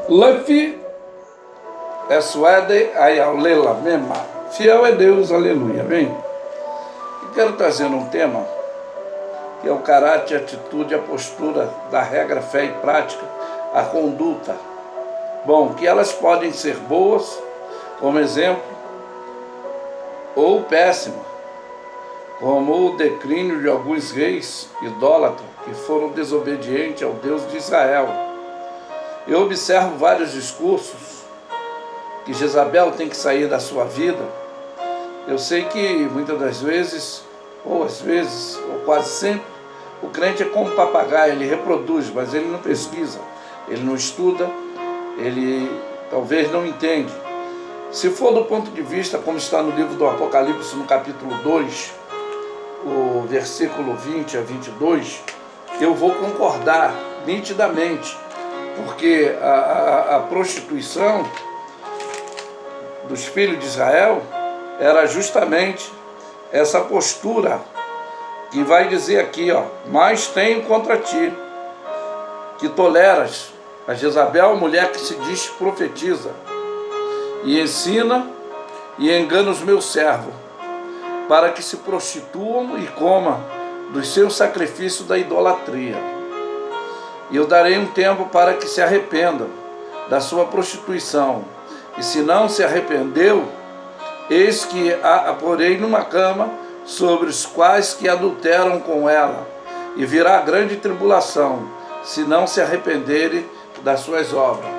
Lefi Eswede Ayalela Mema. Fiel é Deus, aleluia. Amém? E quero trazer um tema que é o caráter, a atitude, a postura da regra, fé e prática, a conduta. Bom, que elas podem ser boas, como exemplo, ou péssimas, como o declínio de alguns reis idólatras que foram desobedientes ao Deus de Israel. Eu observo vários discursos que Jezabel tem que sair da sua vida. Eu sei que muitas das vezes, ou às vezes, ou quase sempre, o crente é como papagaio, ele reproduz, mas ele não pesquisa, ele não estuda, ele talvez não entende. Se for do ponto de vista, como está no livro do Apocalipse, no capítulo 2, o versículo 20 a 22, eu vou concordar nitidamente, porque a prostituição dos filhos de Israel era justamente essa postura que vai dizer aqui, ó: mas tenho contra ti, que toleras a Jezabel, mulher que se diz profetiza, e ensina e engana os meus servos, para que se prostituam e comam dos seus sacrifícios da idolatria. E eu darei um tempo para que se arrependam da sua prostituição, e se não se arrependeu, eis que a porei numa cama sobre os quais que adulteram com ela, e virá grande tribulação, se não se arrependerem das suas obras.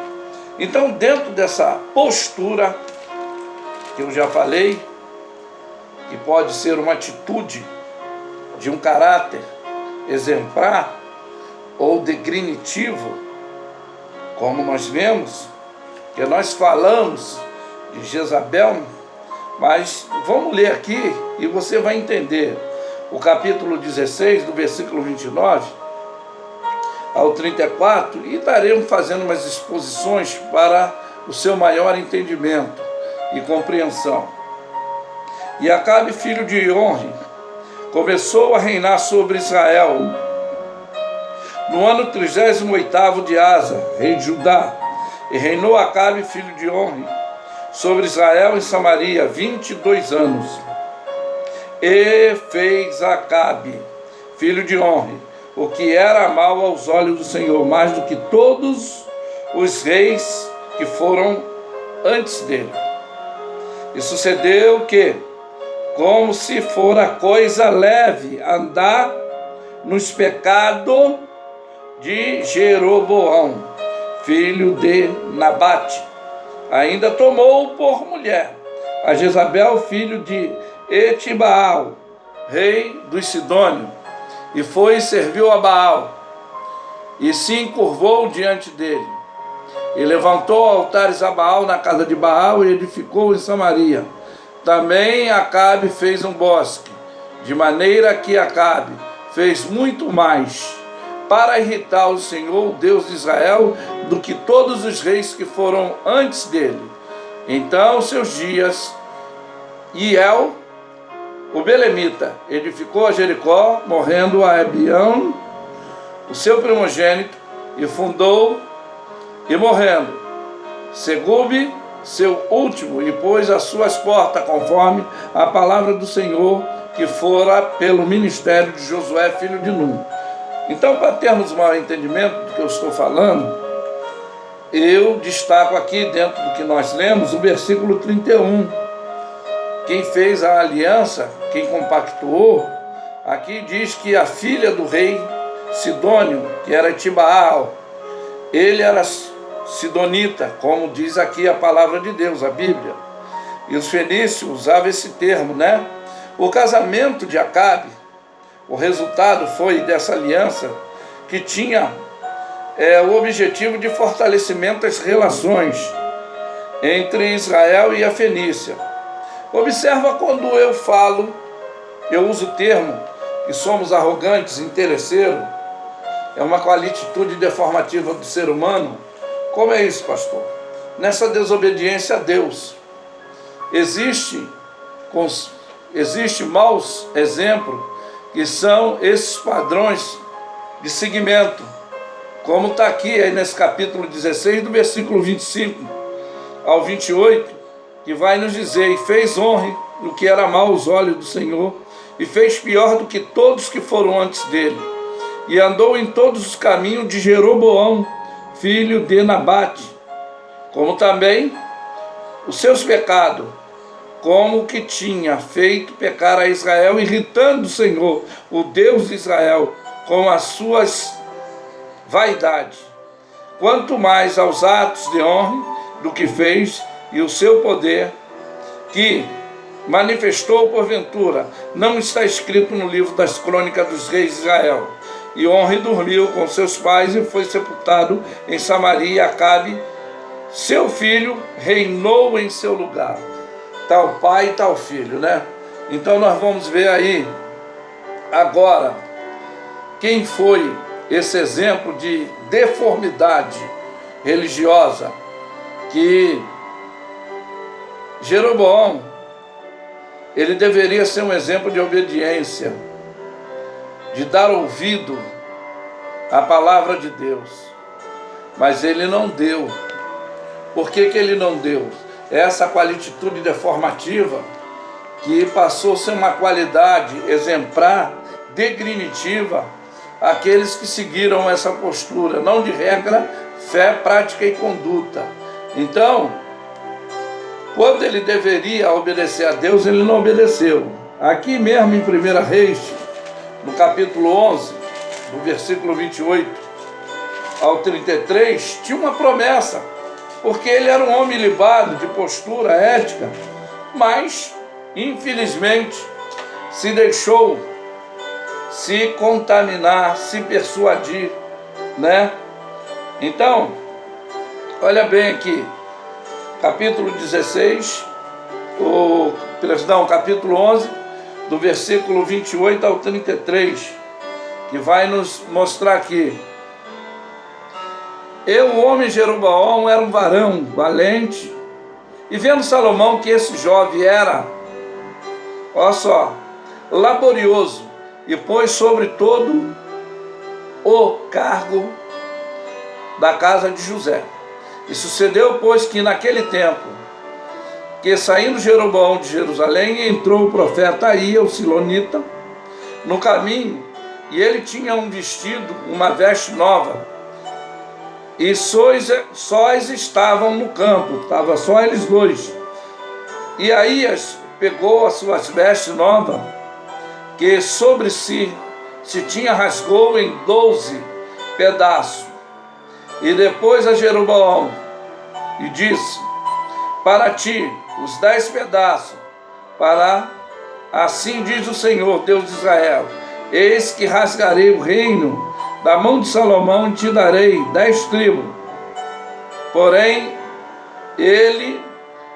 Então, dentro dessa postura que eu já falei, que pode ser uma atitude de um caráter exemplar ou degrinivo, como nós vemos, que nós falamos de Jezabel, mas vamos ler aqui e você vai entender o capítulo 16, do versículo 29 ao 34, e estaremos fazendo umas exposições para o seu maior entendimento e compreensão. E Acabe, filho de Onri, começou a reinar sobre Israel no ano 38º de Asa, rei de Judá, e reinou Acabe, filho de Onri, sobre Israel em Samaria 22 anos. E fez Acabe, filho de Onri, o que era mal aos olhos do Senhor, mais do que todos os reis que foram antes dele. E sucedeu que, como se fora coisa leve, andar nos pecados de Jeroboão, filho de Nabate, ainda tomou por mulher a Jezabel, filho de Etibaal, rei dos Sidônios, e foi e serviu a Baal, e se encurvou diante dele, e levantou altares a Baal na casa de Baal, e edificou em Samaria. Também Acabe fez um bosque, de maneira que Acabe fez muito mais para irritar o Senhor, o Deus de Israel, do que todos os reis que foram antes dele. Então, seus dias, Iel, o belemita, edificou a Jericó, morrendo a Ebião, o seu primogênito, e fundou, e morrendo Segube, seu último, e pôs as suas portas, conforme a palavra do Senhor, que fora pelo ministério de Josué, filho de Num. Então, para termos um maior entendimento do que eu estou falando, eu destaco aqui, dentro do que nós lemos, o versículo 31. Quem fez a aliança, quem compactuou, aqui diz que a filha do rei Sidônio, que era Etibaal, ele era sidonita, como diz aqui a palavra de Deus, a Bíblia. E os fenícios usavam esse termo, né? O casamento de Acabe, o resultado foi dessa aliança que tinha o objetivo de fortalecimento das relações entre Israel e a Fenícia. Observa quando eu falo, eu uso o termo que somos arrogantes, interesseiros, é uma qualititude deformativa do ser humano. Como é isso, pastor? Nessa desobediência a Deus. Existe maus exemplos, que são esses padrões de seguimento, como está aqui aí nesse capítulo 16, do versículo 25 ao 28, que vai nos dizer: e fez honra no que era mal aos olhos do Senhor, e fez pior do que todos que foram antes dele, e andou em todos os caminhos de Jeroboão, filho de Nabate, como também os seus pecados, como o que tinha feito pecar a Israel, irritando o Senhor, o Deus de Israel, com as suas vaidades, quanto mais aos atos de honra do que fez, e o seu poder que manifestou porventura não está escrito no livro das crônicas dos reis de Israel. E Onri dormiu com seus pais e foi sepultado em Samaria, e Acabe, seu filho, reinou em seu lugar. Tal pai e tal filho, né? Então nós vamos ver aí agora quem foi esse exemplo de deformidade religiosa que Jeroboão, ele deveria ser um exemplo de obediência, de dar ouvido à palavra de Deus, mas ele não deu. Por que que ele não deu? Essa qualititude deformativa que passou a ser uma qualidade exemplar, degrinitiva, àqueles que seguiram essa postura, não de regra, fé, prática e conduta. Então, quando ele deveria obedecer a Deus, ele não obedeceu. Aqui mesmo em 1 Reis, no capítulo 11, do versículo 28 ao 33, tinha uma promessa, porque ele era um homem libado, de postura ética, mas, infelizmente, se deixou se contaminar, se persuadir, né? Então, olha bem aqui, capítulo 16, capítulo 11, do versículo 28 ao 33, que vai nos mostrar aqui. O homem Jeroboão era um varão valente, e vendo Salomão que esse jovem era, olha só, laborioso, e pôs sobre todo o cargo da casa de José. E sucedeu, pois, que naquele tempo, que saindo Jeroboão de Jerusalém, entrou o profeta Aías, o silonita, no caminho, e ele tinha um vestido, uma veste nova, e sóis estavam no campo, estava só eles dois. E Aías pegou as suas vestes novas, que sobre si se tinha, rasgou em 12 pedaços, e depois a Jeroboão, e disse: para ti os 10 pedaços, para assim diz o Senhor, Deus de Israel: eis que rasgarei o reino da mão de Salomão, e te darei 10 tribos. Porém, ele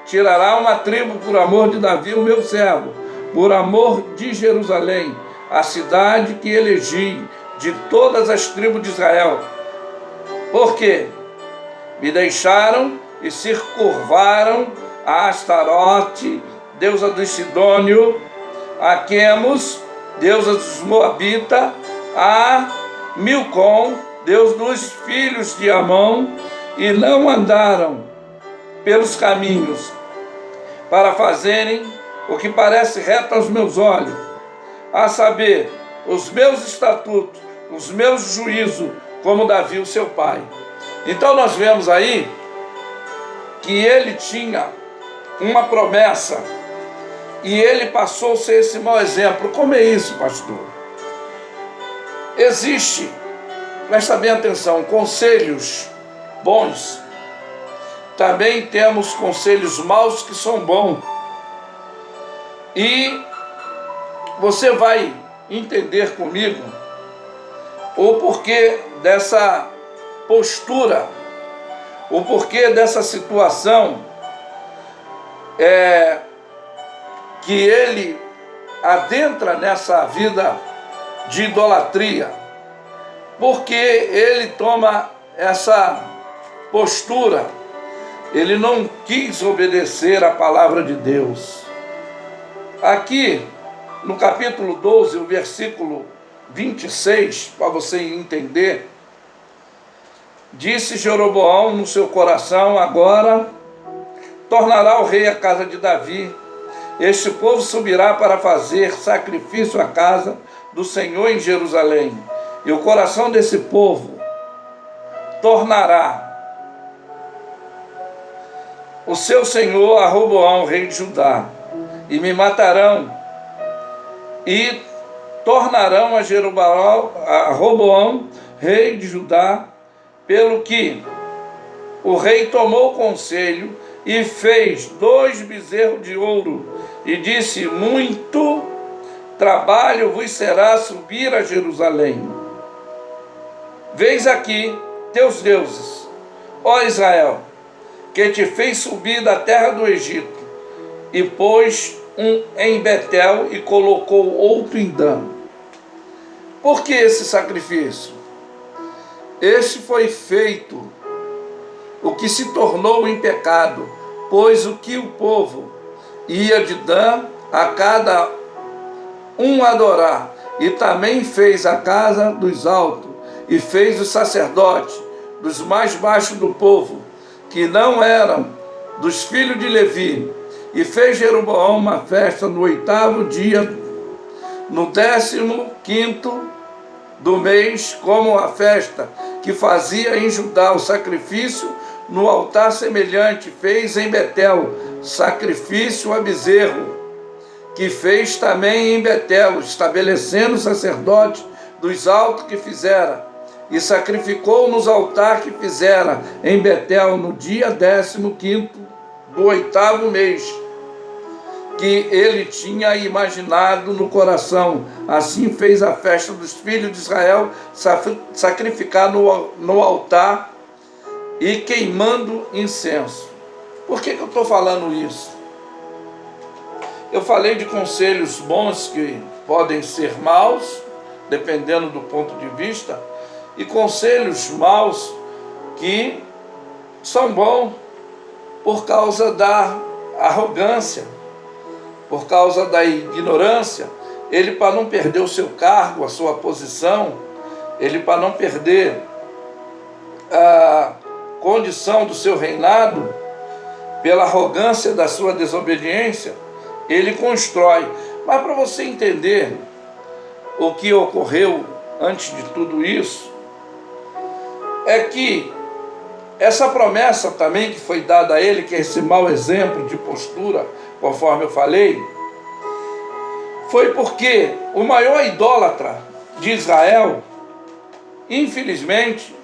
tirará uma tribo por amor de Davi, o meu servo, por amor de Jerusalém, a cidade que elegi de todas as tribos de Israel. Porque me deixaram e se curvaram a Astarote, deusa dos Sidônios, a Quemos, deusa dos Moabitas, a Milcom, deus dos filhos de Amon, e não andaram pelos caminhos para fazerem o que parece reto aos meus olhos, a saber, os meus estatutos, os meus juízos, como Davi, o seu pai. Então nós vemos aí que ele tinha uma promessa e ele passou a ser esse mau exemplo. Como é isso, pastor? Existe, presta bem atenção, conselhos bons. Também temos conselhos maus que são bons. E você vai entender comigo o porquê dessa postura, o porquê dessa situação que ele adentra nessa vida de idolatria, porque ele toma essa postura, ele não quis obedecer à palavra de Deus. Aqui no capítulo 12, o versículo 26, para você entender, Disse Jeroboão no seu coração: agora tornará o rei a casa de Davi. Este povo subirá para fazer sacrifício à casa do Senhor em Jerusalém. E o coração desse povo tornará o seu senhor a Roboão, rei de Judá, e me matarão, e tornarão a Roboão, rei de Judá, pelo que o rei tomou conselho e fez 2 bezerros de ouro, e disse: muito trabalho vos será subir a Jerusalém. Vês aqui teus deuses, ó Israel, que te fez subir da terra do Egito, e pôs um em Betel e colocou outro em Dan. Por que esse sacrifício? Este foi feito o que se tornou em pecado, pois o que o povo ia de Dan a cada um adorar, e também fez a casa dos altos, e fez os sacerdotes dos mais baixos do povo, que não eram dos filhos de Levi, e fez Jeroboão uma festa no 8º dia, no 15º do mês, como a festa que fazia em Judá o sacrifício no altar semelhante, fez em Betel sacrifício a bezerro, que fez também em Betel, estabelecendo o sacerdote dos altos que fizera, e sacrificou nos altares que fizera em Betel no dia 15º do 8º mês, que ele tinha imaginado no coração. Assim fez a festa dos filhos de Israel, sacrificar no altar e queimando incenso. Por que eu estou falando isso? Eu falei de conselhos bons que podem ser maus, dependendo do ponto de vista, e conselhos maus que são bons por causa da arrogância, por causa da ignorância. Ele, para não perder o seu cargo, a sua posição, ele, para não perder a condição do seu reinado, pela arrogância da sua desobediência, ele constrói. Mas para você entender o que ocorreu antes de tudo isso, é que essa promessa também que foi dada a ele, que é esse mau exemplo de postura, conforme eu falei, foi porque o maior idólatra de Israel, infelizmente,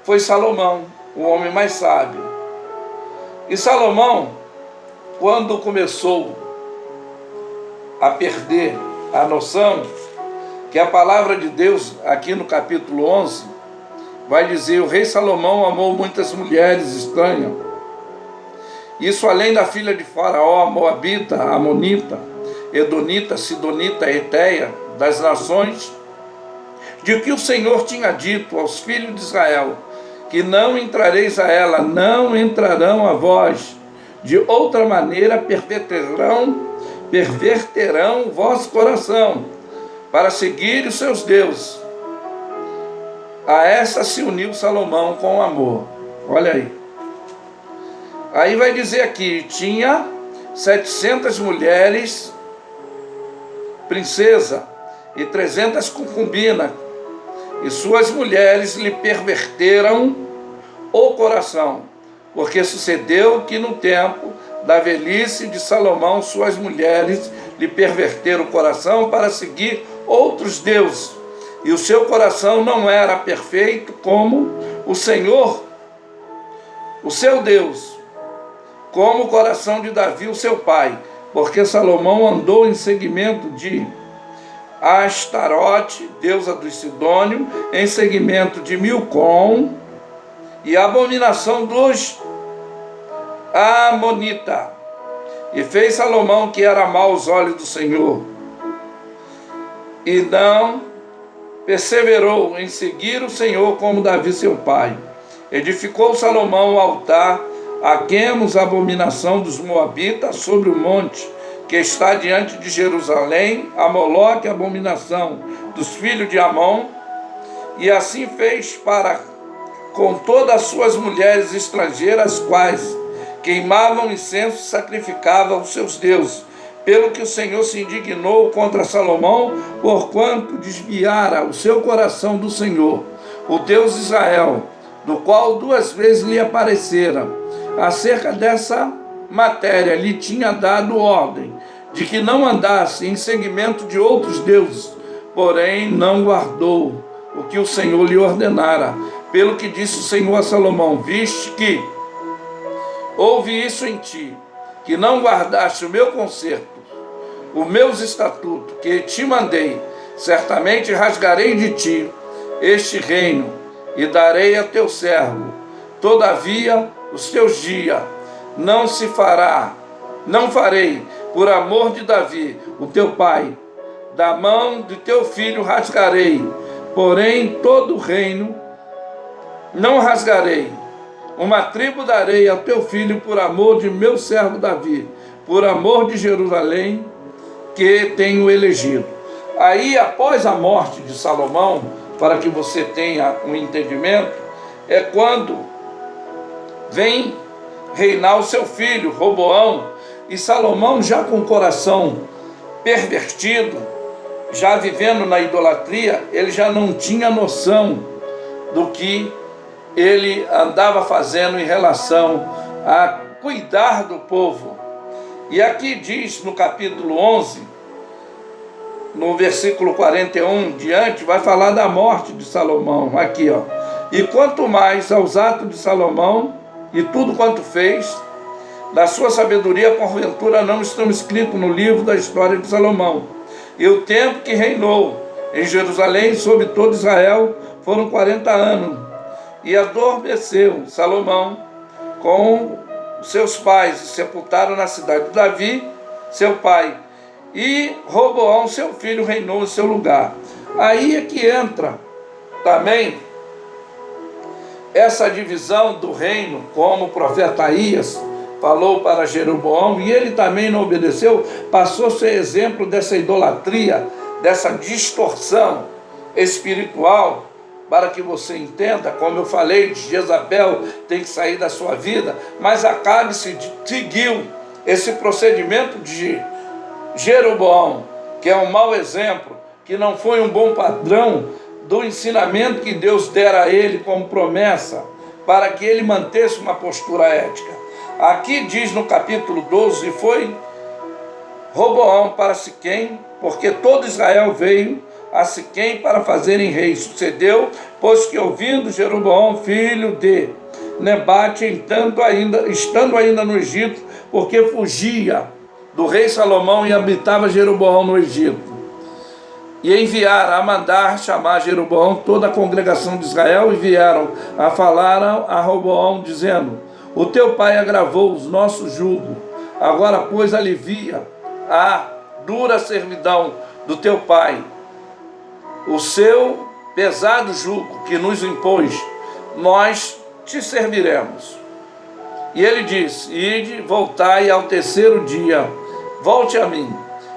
foi Salomão, o homem mais sábio. E Salomão, quando começou a perder a noção, que a palavra de Deus, aqui no capítulo 11, vai dizer: o rei Salomão amou muitas mulheres estranhas. Isso além da filha de Faraó, Moabita, Amonita, Edonita, Sidonita, Eteia, das nações, de que o Senhor tinha dito aos filhos de Israel, que não entrareis a ela, não entrarão a vós, de outra maneira perverterão o vosso coração, para seguir os seus deuses. A essa se uniu Salomão com amor. Olha aí. Aí vai dizer aqui: tinha 700 mulheres, princesa, e 300 concubinas, e suas mulheres lhe perverteram o coração, porque sucedeu que no tempo da velhice de Salomão, suas mulheres lhe perverteram o coração para seguir outros deuses, e o seu coração não era perfeito como o Senhor, o seu Deus, como o coração de Davi, o seu pai, porque Salomão andou em seguimento de Astarote, deusa dos Sidônios, em seguimento de Milcom, e a abominação dos Amonita. E fez Salomão que era mau aos olhos do Senhor, e não perseverou em seguir o Senhor como Davi seu pai. Edificou Salomão o altar a Quemos, a abominação dos Moabitas, sobre o monte que está diante de Jerusalém, a Moloque, a abominação dos filhos de Amon, E assim fez para com todas as suas mulheres estrangeiras, quais queimavam incenso e sacrificavam aos seus deuses. Pelo que o Senhor se indignou contra Salomão, porquanto desviara o seu coração do Senhor, o Deus de Israel, do qual 2 vezes lhe aparecera. Acerca dessa matéria lhe tinha dado ordem, de que não andasse em seguimento de outros deuses, porém não guardou o que o Senhor lhe ordenara. Pelo que disse o Senhor a Salomão: viste que houve isso em ti, que não guardaste o meu conserto, os meus estatutos, que te mandei, certamente rasgarei de ti este reino, e darei a teu servo. Todavia, os teus dias não farei, por amor de Davi, o teu pai, da mão de teu filho rasgarei, porém todo o reino não rasgarei. Uma tribo darei ao teu filho por amor de meu servo Davi, por amor de Jerusalém, que tenho elegido. Aí, após a morte de Salomão, para que você tenha um entendimento, é quando vem reinar o seu filho, Roboão, e Salomão, já com o coração pervertido, já vivendo na idolatria, ele já não tinha noção do que ele andava fazendo em relação a cuidar do povo. E aqui diz no capítulo 11, no versículo 41 diante, vai falar da morte de Salomão, aqui ó. E quanto mais aos atos de Salomão e tudo quanto fez, da sua sabedoria, porventura não estão escritos no livro da história de Salomão. E o tempo que reinou em Jerusalém sobre todo Israel foram 40 anos. E adormeceu Salomão com seus pais, e sepultaram na cidade de Davi, seu pai. E Roboão, seu filho, reinou em seu lugar. Aí é que entra também essa divisão do reino, como o profeta Aías falou para Jeroboão, e ele também não obedeceu, passou a ser exemplo dessa idolatria, dessa distorção espiritual. Para que você entenda, como eu falei, Jezabel tem que sair da sua vida, mas Acabe seguiu esse procedimento de Jeroboão, que é um mau exemplo, que não foi um bom padrão do ensinamento que Deus dera a ele como promessa, para que ele mantesse uma postura ética. Aqui diz no capítulo 12, e foi Roboão para Siquém, porque todo Israel veio a Siquém para fazerem rei. Sucedeu, pois que ouvindo Jeroboão, filho de Nebate, estando ainda no Egito, porque fugia do rei Salomão e habitava Jeroboão no Egito, e enviaram a mandar chamar Jeroboão toda a congregação de Israel, e vieram a falar a Roboão, dizendo: o teu pai agravou os nossos julgos, agora pois alivia a dura servidão do teu pai, o seu pesado jugo que nos impôs, nós te serviremos. E ele disse: ide, voltai ao terceiro dia, volte a mim.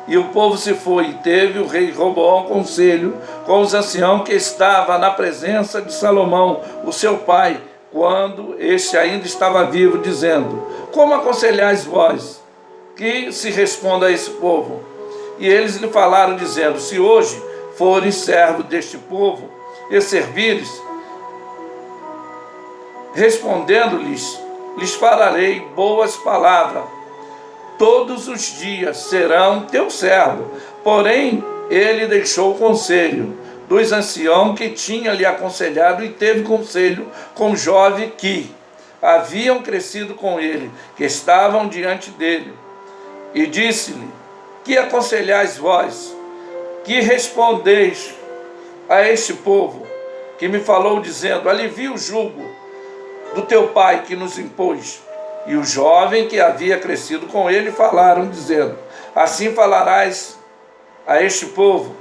E o povo se foi, e teve o rei Roboão conselho com os anciãos que estavam na presença de Salomão, o seu pai, quando este ainda estava vivo, dizendo: como aconselhais vós que se responda a esse povo? E eles lhe falaram, dizendo: se hoje fores servo deste povo e servires, respondendo-lhes, lhes falarei boas palavras, todos os dias serão teu servo. Porém, ele deixou o conselho dos anciãos que tinha lhe aconselhado, e teve conselho com jovens que haviam crescido com ele, que estavam diante dele. E disse-lhe: que aconselhais vós? Que respondeis a este povo que me falou, dizendo: alivia o jugo do teu pai que nos impôs? E o jovem que havia crescido com ele falaram, dizendo: assim falarás a este povo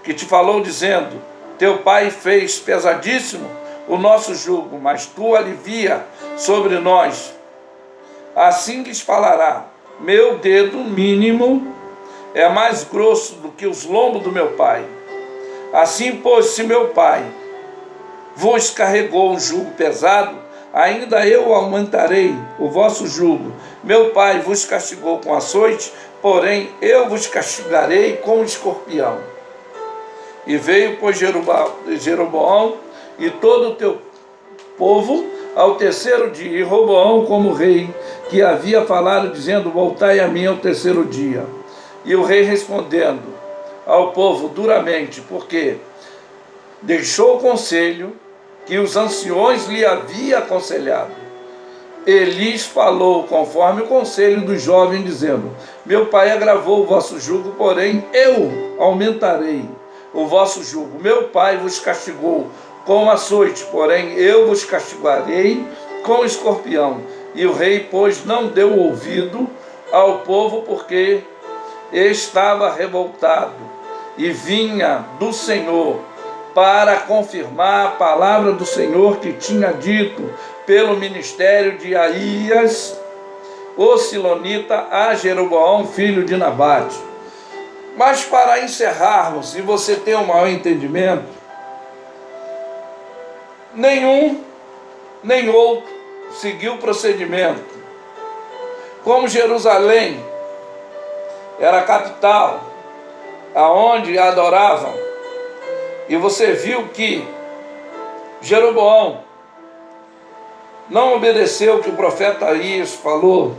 que te falou, dizendo: teu pai fez pesadíssimo o nosso jugo, mas tu alivia sobre nós. Assim lhes falará: meu dedo mínimo é mais grosso do que os lombos do meu pai. Assim, pois, se meu pai vos carregou um jugo pesado, ainda eu aumentarei o vosso jugo. Meu pai vos castigou com açoite, porém eu vos castigarei com o escorpião. E veio, pois, Jeroboão e todo o teu povo ao terceiro dia, e Roboão como rei, que havia falado, dizendo, voltai a mim ao terceiro dia. E o rei respondendo ao povo duramente, porque deixou o conselho que os anciões lhe havia aconselhado. Elis falou conforme o conselho do jovem, dizendo, meu pai agravou o vosso jugo, porém eu aumentarei o vosso jugo. Meu pai vos castigou com açoite, porém eu vos castigarei com escorpião. E o rei, pois, não deu ouvido ao povo, porque estava revoltado, e vinha do Senhor para confirmar a palavra do Senhor que tinha dito pelo ministério de Aías, o silonita, a Jeroboão, filho de Nabate. Mas para encerrarmos, e você ter um maior entendimento, nenhum nem outro seguiu o procedimento. Como Jerusalém era a capital, aonde adoravam, e você viu que Jeroboão não obedeceu o que o profeta Aías falou,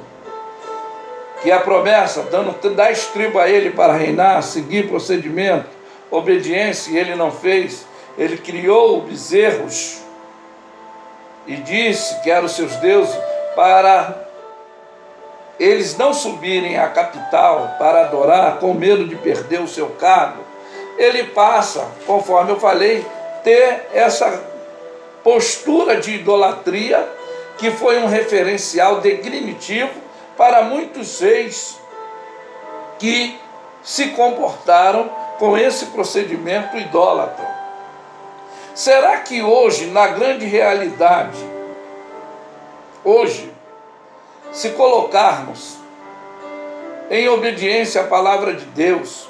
que a promessa, dando 10 tribos a ele para reinar, seguir procedimento, obediência, e ele não fez. Ele criou bezerros e disse que eram os seus deuses para eles não subirem à capital para adorar com medo de perder o seu cargo. Ele passa, conforme eu falei, ter essa postura de idolatria, que foi um referencial definitivo para muitos reis que se comportaram com esse procedimento idólatra. Será que hoje, na grande realidade, hoje, se colocarmos em obediência à palavra de Deus,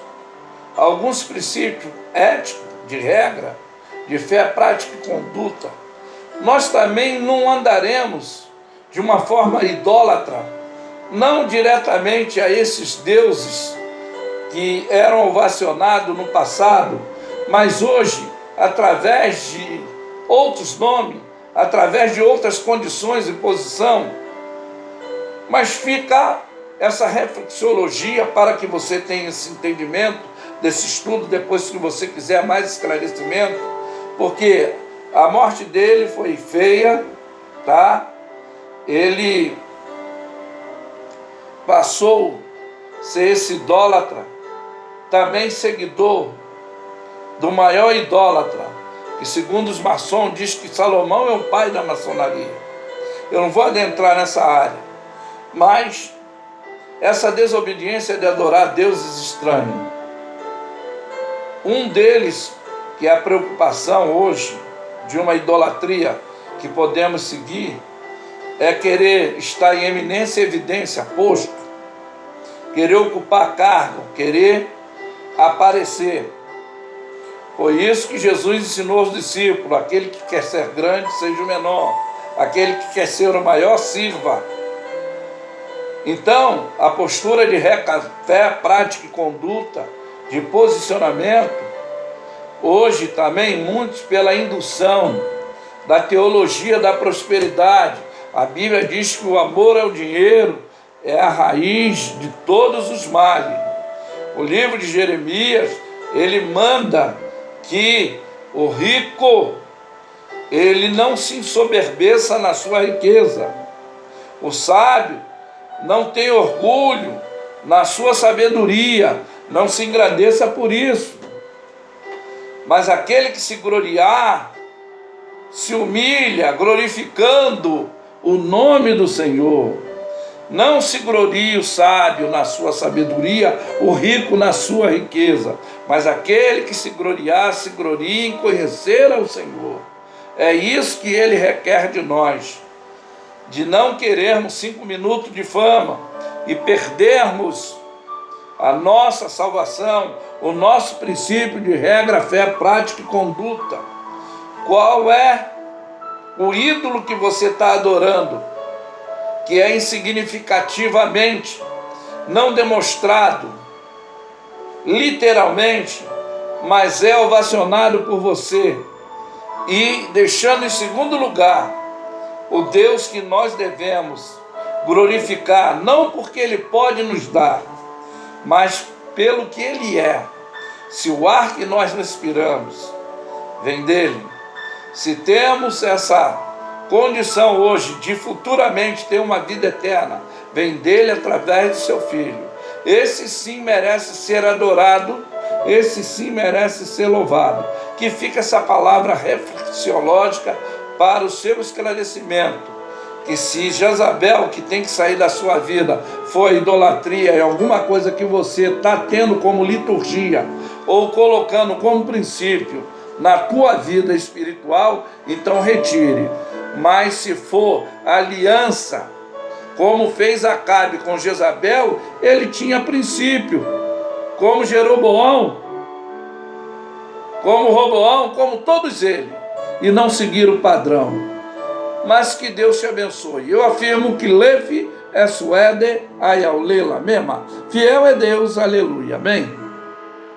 alguns princípios éticos, de regra, de fé, prática e conduta, nós também não andaremos de uma forma idólatra, não diretamente a esses deuses que eram ovacionados no passado, mas hoje, através de outros nomes, através de outras condições e posição. Mas fica essa reflexologia para que você tenha esse entendimento desse estudo, depois que você quiser mais esclarecimento, porque a morte dele foi feia, tá? Ele passou a ser esse idólatra, também seguidor do maior idólatra, que segundo os maçons diz que Salomão é o pai da maçonaria. Eu não vou adentrar nessa área, mas essa desobediência de adorar deuses estranhos, um deles, que é a preocupação hoje de uma idolatria que podemos seguir, é querer estar em eminência e evidência, posto, querer ocupar cargo, querer aparecer. Foi isso que Jesus ensinou aos discípulos: aquele que quer ser grande, seja o menor, aquele que quer ser o maior, sirva. Então, a postura de fé, prática e conduta, de posicionamento, hoje também muitos pela indução da teologia da prosperidade. A Bíblia diz que o amor ao dinheiro é a raiz de todos os males. O livro de Jeremias, ele manda que o rico, ele não se ensoberbeça na sua riqueza. O sábio não tem orgulho na sua sabedoria, não se engrandeça por isso. Mas aquele que se gloriar, se humilha, glorificando o nome do Senhor. Não se glorie o sábio na sua sabedoria, o rico na sua riqueza, mas aquele que se gloriar, se glorie em conhecer ao Senhor. É isso que ele requer de nós, de não querermos 5 minutos de fama e perdermos a nossa salvação, o nosso princípio de regra, fé, prática e conduta. Qual é o ídolo que você está adorando, que é insignificativamente, não demonstrado literalmente, mas é ovacionado por você, e deixando em segundo lugar o Deus que nós devemos glorificar, não porque Ele pode nos dar, mas pelo que Ele é. Se o ar que nós respiramos vem dele, se temos essa condição hoje de futuramente ter uma vida eterna, vem dele através do seu Filho. Esse sim merece ser adorado, esse sim merece ser louvado. Que fica essa palavra reflexiológica para o seu esclarecimento. Que se Jezabel, que tem que sair da sua vida, for idolatria, é alguma coisa que você está tendo como liturgia, ou colocando como princípio na tua vida espiritual, então retire. Mas se for aliança, como fez Acabe com Jezabel, ele tinha princípio, como Jeroboão, como Roboão, como todos eles, e não seguiram o padrão. Mas que Deus te abençoe. Eu afirmo que Levi é suede, ayalela, mesma. Fiel é Deus, aleluia, amém.